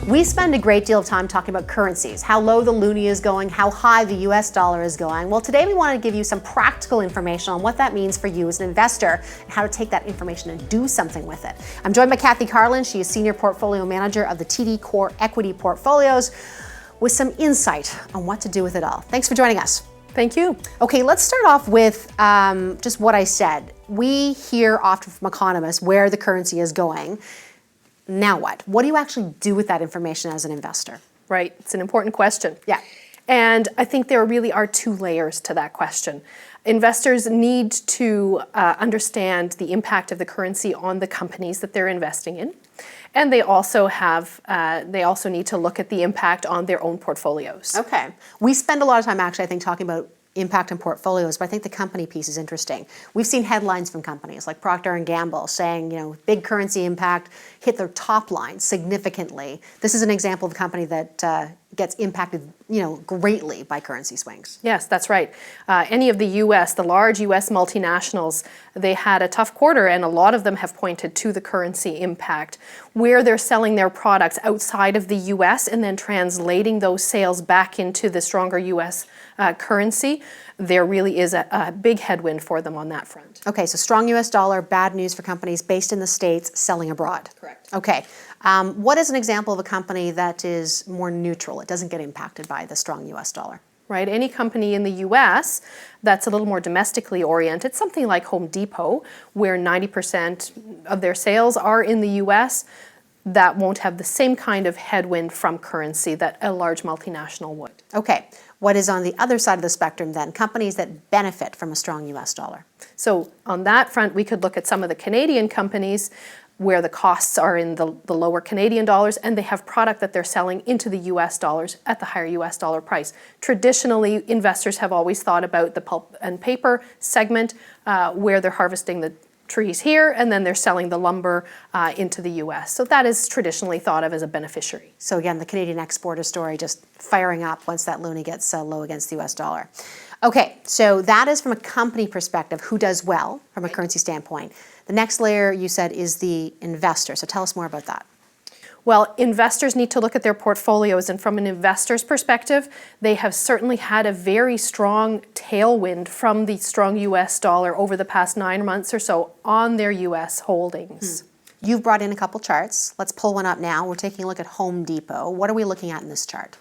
We spend a great deal of time talking about currencies, how low the loonie is going, how high the US dollar is going. Well, today we want to give you some practical information on what that means for you as an investor and how to take that information and do something with it. I'm joined by Cathy Carlin. She is Senior Portfolio Manager of the TD Core Equity Portfolios with some insight on what to do with it all. Thanks for joining us. Thank you. Okay, let's start off with just what I said. We hear often from economists where the currency is going. Now what? What do you actually do with that information as an investor? Right, it's an important question. Yeah. And I think there really are two layers to that question. Investors need to understand the impact of the currency on the companies that they're investing in. And they also need to look at the impact on their own portfolios. Okay. We spend a lot of time actually, I think, talking about impact on portfolios, but I think the company piece is interesting. We've seen headlines from companies like Procter & Gamble saying, big currency impact hit their top line significantly. This is an example of a company that gets impacted, greatly by currency swings. Yes, that's right. Any of the large US multinationals, they had a tough quarter, and a lot of them have pointed to the currency impact, where they're selling their products outside of the US and then translating those sales back into the stronger US currency. There really is a big headwind for them on that front. Okay, so strong US dollar, bad news for companies based in the States selling abroad. Correct. Okay. What is an example of a company that is more neutral? It doesn't get impacted by the strong US dollar. Right, any company in the US that's a little more domestically oriented, something like Home Depot, where 90% of their sales are in the US, that won't have the same kind of headwind from currency that a large multinational would. Okay, what is on the other side of the spectrum then? Companies that benefit from a strong US dollar. So on that front, we could look at some of the Canadian companies where the costs are in the lower Canadian dollars, and they have product that they're selling into the US dollars at the higher US dollar price. Traditionally, investors have always thought about the pulp and paper segment where they're harvesting the trees here and then they're selling the lumber into the US. So that is traditionally thought of as a beneficiary. So again, the Canadian exporter story just firing up once that loonie gets low against the US dollar. Okay, so that is from a company perspective, who does well from a currency standpoint. The next layer you said is the investor. So tell us more about that. Well, investors need to look at their portfolios, and from an investor's perspective, they have certainly had a very strong tailwind from the strong US dollar over the past 9 months or so on their US holdings. You've brought in a couple charts. Let's pull one up now. We're taking a look at Home Depot. What are we looking at in this chart?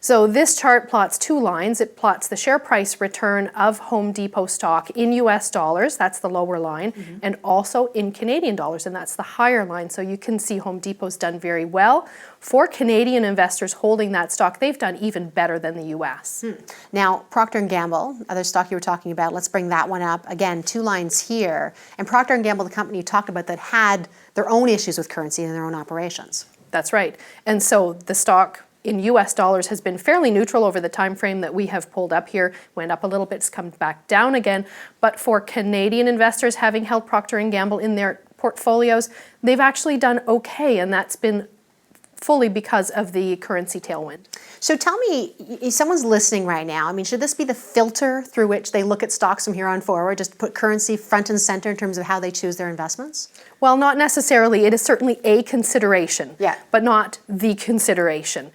So this chart plots two lines. It plots the share price return of Home Depot stock in US dollars, that's the lower line, and also in Canadian dollars, and that's the higher line. So you can see Home Depot's done very well. For Canadian investors holding that stock, they've done even better than the US. Now, Procter & Gamble, other stock you were talking about, let's bring that one up. Again, two lines here. And Procter & Gamble, the company you talked about that had their own issues with currency in their own operations. That's right. And so the stock in US dollars has been fairly neutral over the time frame that we have pulled up here. Went up a little bit, it's come back down again. But for Canadian investors having held Procter & Gamble in their portfolios, they've actually done okay, and that's been fully because of the currency tailwind. So tell me, if someone's listening right now, should this be the filter through which they look at stocks from here on forward, just put currency front and center in terms of how they choose their investments? Well, not necessarily. It is certainly a consideration, but not the consideration.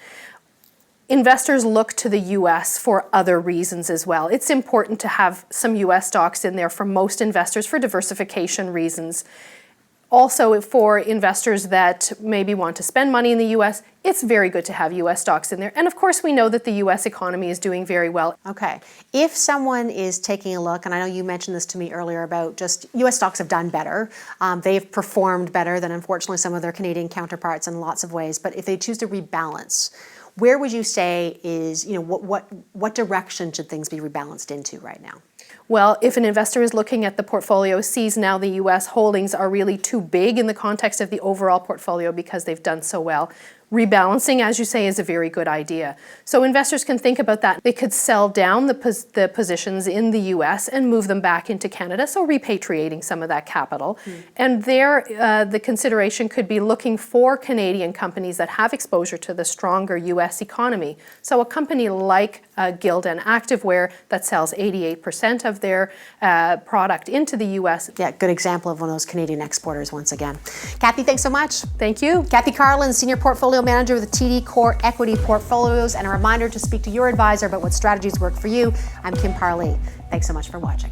Investors look to the US for other reasons as well. It's important to have some US stocks in there for most investors for diversification reasons. Also, for investors that maybe want to spend money in the US, it's very good to have US stocks in there. And of course, we know that the US economy is doing very well. Okay. If someone is taking a look, and I know you mentioned this to me earlier about just US stocks have done better. They've performed better than, unfortunately, some of their Canadian counterparts in lots of ways. But if they choose to rebalance, where would you say is, what direction should things be rebalanced into right now? Well, if an investor is looking at the portfolio, sees now the US holdings are really too big in the context of the overall portfolio because they've done so well, rebalancing, as you say, is a very good idea. So investors can think about that. They could sell down the positions in the US and move them back into Canada, so repatriating some of that capital. And there, the consideration could be looking for Canadian companies that have exposure to the stronger US economy. So a company like Gildan Activewear that sells 88% of their product into the US. Yeah, good example of one of those Canadian exporters once again. Cathy, thanks so much. Thank you. Cathy Carlin, Senior Portfolio manager with the TD Core Equity Portfolios, and a reminder to speak to your advisor about what strategies work for you. I'm Kim Parley. Thanks so much for watching.